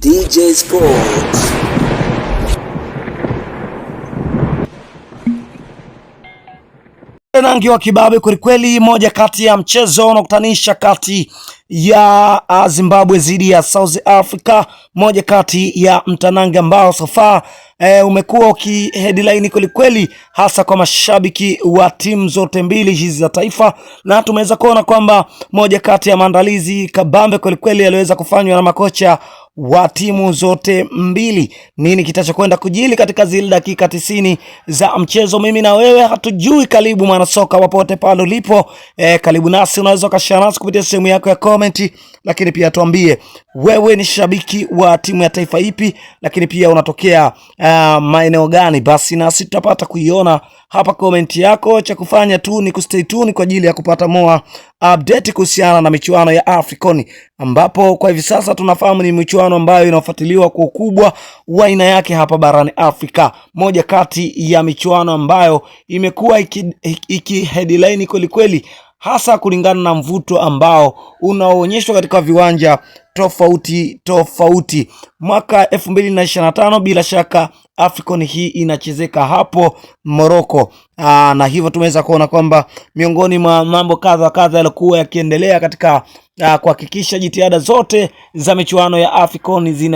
DJ Sports. Nangi wa kibabe kwelikweli, moja kati ya mchezo unakutanisha kati ya Zimbabwe dhidi ya South Africa, moja kati ya mtanange ambao so far umekuwa ukiheadline kwelikweli, hasa kwa mashabiki wa timu zote mbili hizi za taifa, na tumeweza kuona kwamba moja kati ya maandalizi kabambe kwelikweli yaliweza kufanywa na makocha wa timu zote mbili. Nini kitachokwenda kujili katika zile dakika 90 za mchezo, mimi na wewe hatujui. Karibu mwanasoka wapote pale ulipo, karibu nasi, unaweza ukashare nasi kupitia sehemu yako ya comment, lakini pia tuambie wewe ni shabiki wa timu ya taifa ipi, lakini pia unatokea maeneo gani, basi nasi tutapata kuiona hapa comment yako. Cha kufanya tu ni kustay tuned kwa ajili ya kupata more update kuhusiana na michuano ya AFCON, ambapo kwa hivi sasa tunafahamu ni michuano ambayo inafuatiliwa kwa ukubwa wa aina yake hapa barani Afrika, moja kati ya michuano ambayo imekuwa iki headline kweli, hasa kulingana na mvuto ambao unaoonyeshwa katika viwanja tofauti. Mwaka 2025 bila shaka AFCON hii inachezeka hapo Morocco, na hivyo tumeweza kuona kwamba miongoni mwa mambo kadha yalikuwa yakiendelea katika kuhakikisha jitihada zote za michuano ya AFCON zina